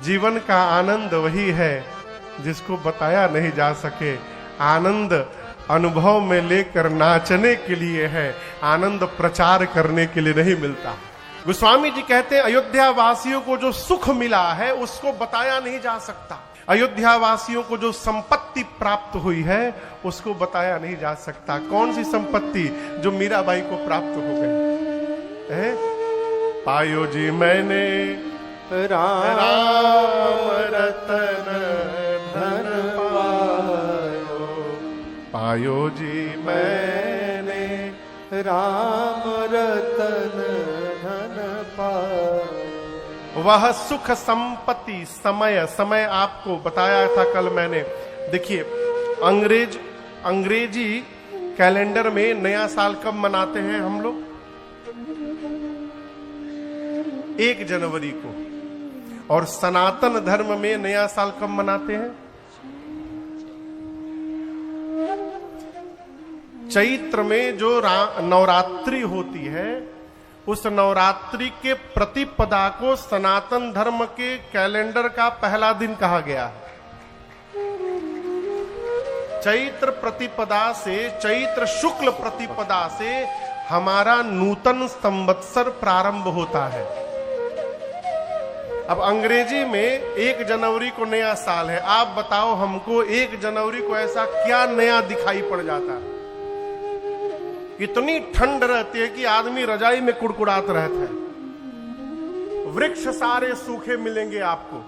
जीवन का आनंद वही है जिसको बताया नहीं जा सके। आनंद अनुभव में लेकर नाचने के लिए है, आनंद प्रचार करने के लिए नहीं मिलता। गोस्वामी जी कहते हैं अयोध्या वासियों को जो सुख मिला है उसको बताया नहीं जा सकता। अयोध्या वासियों को जो संपत्ति प्राप्त हुई है उसको बताया नहीं जा सकता। कौन सी संपत्ति? जो मीराबाई को प्राप्त हो गई है। पायो जी मैंने राम रतन धन पायो, पायो जी मैंने राम रतन धन पायो। वह सुख संपत्ति समय, समय आपको बताया था कल मैंने। देखिए अंग्रेजी कैलेंडर में नया साल कब मनाते हैं हम लोग? 1 जनवरी को। और सनातन धर्म में नया साल कब मनाते हैं? चैत्र में जो नवरात्रि होती है उस नवरात्रि के प्रतिपदा को सनातन धर्म के कैलेंडर का पहला दिन कहा गया है। चैत्र प्रतिपदा से, चैत्र शुक्ल प्रतिपदा से हमारा नूतन संवत्सर प्रारंभ होता है। अब अंग्रेजी में 1 जनवरी को नया साल है। आप बताओ हमको 1 जनवरी को ऐसा क्या नया दिखाई पड़ जाता है? इतनी ठंड रहती है कि आदमी रजाई में कुड़कुड़ात रहता है। वृक्ष सारे सूखे मिलेंगे आपको।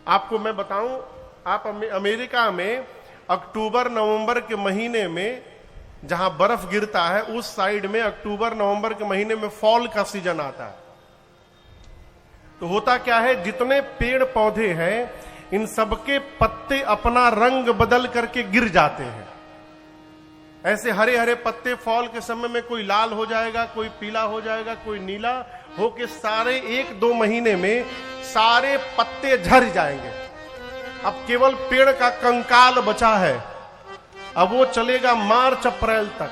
आपको मैं बताऊं, आप अमेरिका में अक्टूबर नवंबर के महीने में जहां बर्फ गिरता है उस साइड में अक्टूबर नवंबर के महीने में फॉल का सीजन आता है। तो होता क्या है, जितने पेड़ पौधे हैं इन सबके पत्ते अपना रंग बदल करके गिर जाते हैं। ऐसे हरे हरे पत्ते फॉल के समय में कोई लाल हो जाएगा, कोई पीला हो जाएगा, कोई नीला होके सारे 1-2 महीने में सारे पत्ते झड़ जाएंगे। अब केवल पेड़ का कंकाल बचा है। अब वो चलेगा मार्च अप्रैल तक।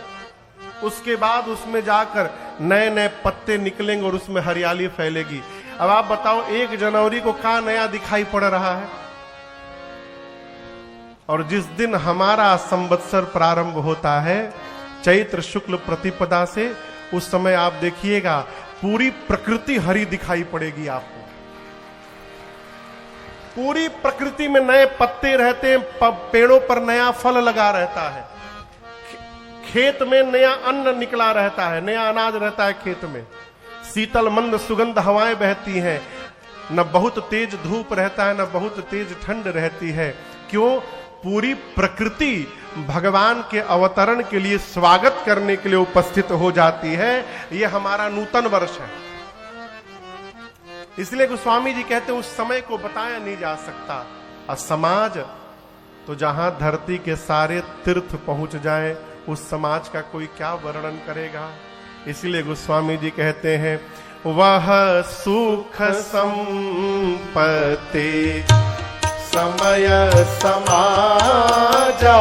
उसके बाद उसमें जाकर नए नए पत्ते निकलेंगे और उसमें हरियाली फैलेगी। अब आप बताओ 1 जनवरी को क्या नया दिखाई पड़ रहा है? और जिस दिन हमारा संवत्सर प्रारंभ होता है चैत्र शुक्ल प्रतिपदा से, उस समय आप देखिएगा पूरी प्रकृति हरी दिखाई पड़ेगी आपको। पूरी प्रकृति में नए पत्ते रहते हैं, पेड़ों पर नया फल लगा रहता है, खेत में नया अन्न निकला रहता है, नया अनाज रहता है खेत में। शीतल मंद सुगंध हवाएं बहती हैं, न बहुत तेज धूप रहता है न बहुत तेज ठंड रहती है। क्यों? पूरी प्रकृति भगवान के अवतरण के लिए स्वागत करने के लिए उपस्थित हो जाती है। यह हमारा नूतन वर्ष है। इसलिए गोस्वामी जी कहते हैं उस समय को बताया नहीं जा सकता। और समाज तो जहां धरती के सारे तीर्थ पहुंच जाए उस समाज का कोई क्या वर्णन करेगा। इसलिए गोस्वामी जी कहते हैं वह सुख संपत्ति समय समाजा,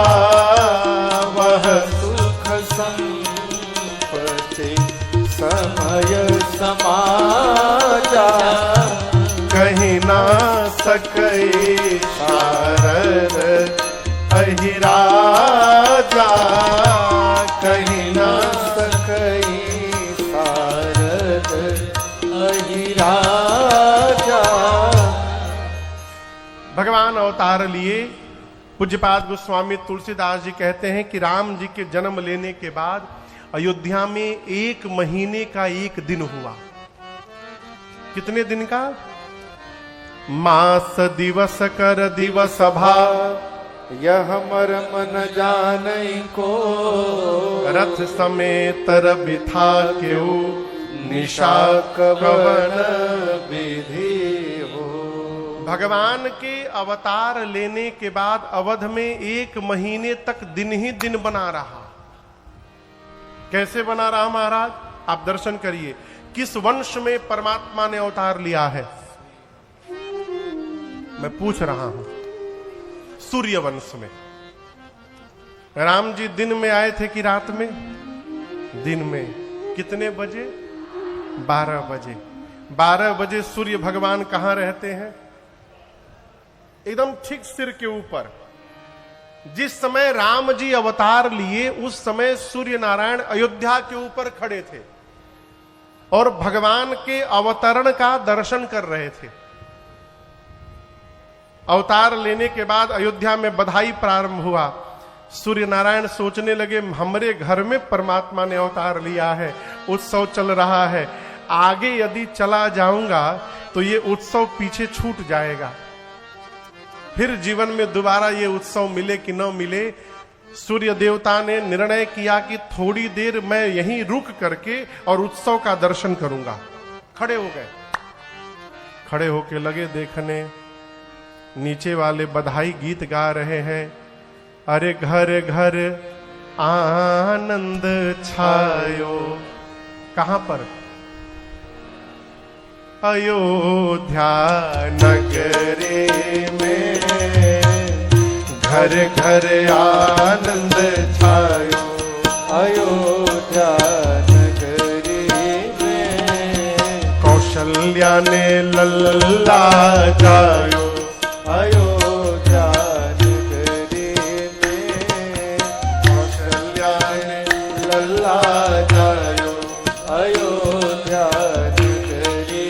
वह सुख संपत्ति समय समाजा, कहीं ना सके शारद अहिराजा, कहीं ना सके शारद अहिराजा। भगवान अवतार लिए। पूज्यपाद गोस्वामी तुलसीदास जी कहते हैं कि राम जी के जन्म लेने के बाद अयोध्या में 1 महीने का 1 दिन हुआ। कितने दिन का? मास दिवस कर दिवस भा, यह मर्म न जाने को, रथ समेत बिथा क्यों निशा कवन विधि। भगवान के अवतार लेने के बाद अवध में 1 महीने तक दिन ही दिन बना रहा। कैसे बना रहा महाराज? आप दर्शन करिए। किस वंश में परमात्मा ने अवतार लिया है? मैं पूछ रहा हूं। सूर्य वंश में। राम जी दिन में आए थे कि रात में? दिन में। कितने बजे? 12 बजे। 12 बजे सूर्य भगवान कहां रहते हैं? एकदम ठीक सिर के ऊपर। जिस समय राम जी अवतार लिए उस समय सूर्य नारायण अयोध्या के ऊपर खड़े थे और भगवान के अवतरण का दर्शन कर रहे थे। अवतार लेने के बाद अयोध्या में बधाई प्रारंभ हुआ। सूर्य नारायण सोचने लगे, हमारे घर में परमात्मा ने अवतार लिया है, उत्सव चल रहा है, आगे यदि चला जाऊंगा तो ये उत्सव पीछे छूट जाएगा, फिर जीवन में दोबारा ये उत्सव मिले कि न मिले। सूर्य देवता ने निर्णय किया कि थोड़ी देर मैं यहीं रुक करके और उत्सव का दर्शन करूंगा। खड़े हो गए, खड़े होके लगे देखने, नीचे वाले बधाई गीत गा रहे हैं, अरे घर घर आनंद छायो। कहां पर? अयोध्या नगरे में घर घर आनंद छायो। अयोध्या नगरी में कौशल्या ने लल्ला जायो। अयोध्या नगरी में कौशल्या ने लल्ला जायो। अयोध्या नगरी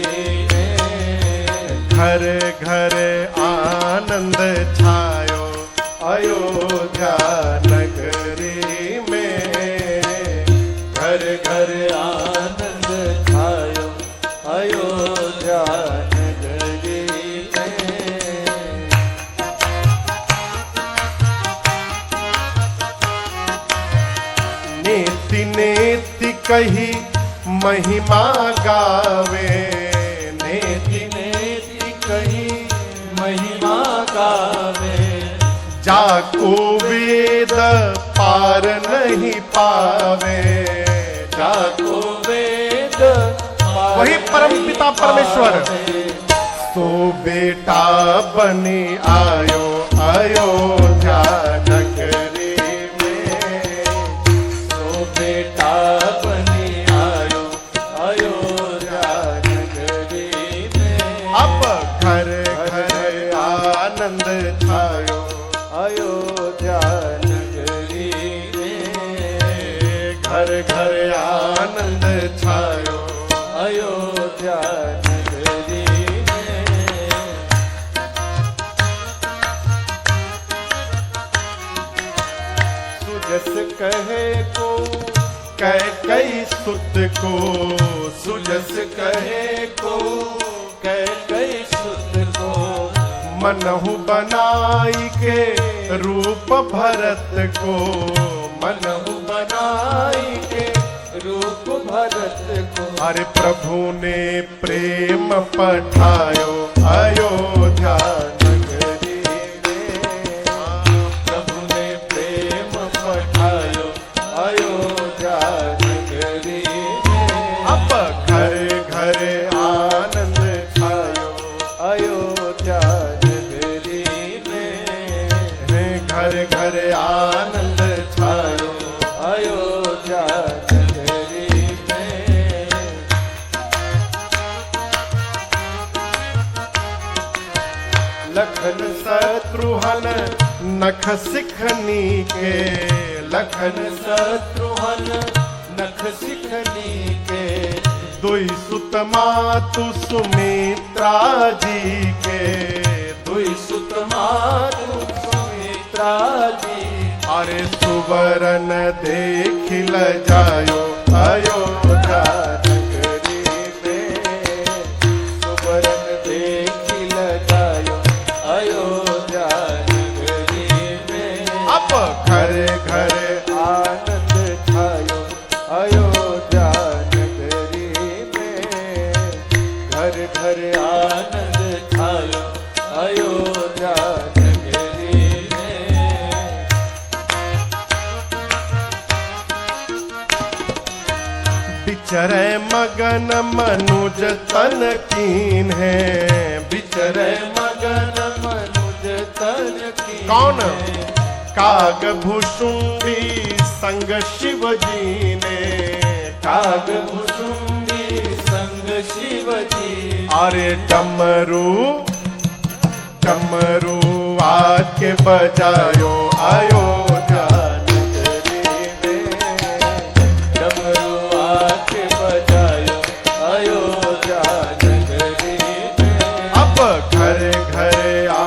में घर घर आनंद छायो। अयोध्या नगरी में घर घर आनंद छायो। अयोध्या नगरी में नेति नेति कही महिमा गावे। नेति नेति कही महिमा गावे। जाको वेद पार नहीं पावे। जाको वेद वही परम पिता परमेश्वर सो बेटा बने आयो अयोध्या नगरी में। सो बेटा बने आयो अयोध्या नगरी में। अब घर घर आनंद छायो। अयोध्या नगरी में घर घर आनंद छायो। अयोध्या नगरी में सुजस कहे को कई सुत को। सुजस कहे को कई सुत को मनहु बनाई के रूप भरत को। मनहु बनाई के रूप भरत को। अरे प्रभु ने प्रेम पठायो अयोध्या नगरी में। प्रभु ने प्रेम पठायो अयोध्या नगरी में। अब घर घर आनंद छायो। अयोध्या नगरी में घर घर आनंद छायो। अयोध्या नगरी में लखन शत्रुघ्न नख सिखनी के। लखन शत्रुघ्न नख सिखनी के। दुई सुत मातु सुमित्रा जी के। दुई सुत मातु सुमित्रा जी। अरे सुवरन देखिल जायो अयोध्या नगरी में। सुवरन देखिल जायो अयोध्या नगरी में। अब घर घर आनंद छायो अयोध्या नगरी में। घर घर आनंद छायो अयोध्या नगरी में। बिचरे मगन मनुज तन कीन है। बिचरे मगन मनुज तन की। कौन? काग भुषुंडी संग शिव जी ने। काग भुषुंडी संग शिव जी अरे डमरू डमरू आके बजायो अयोध्या नगरी में डमरू आके बजायो अयोध्या नगरी में अब घर घर आ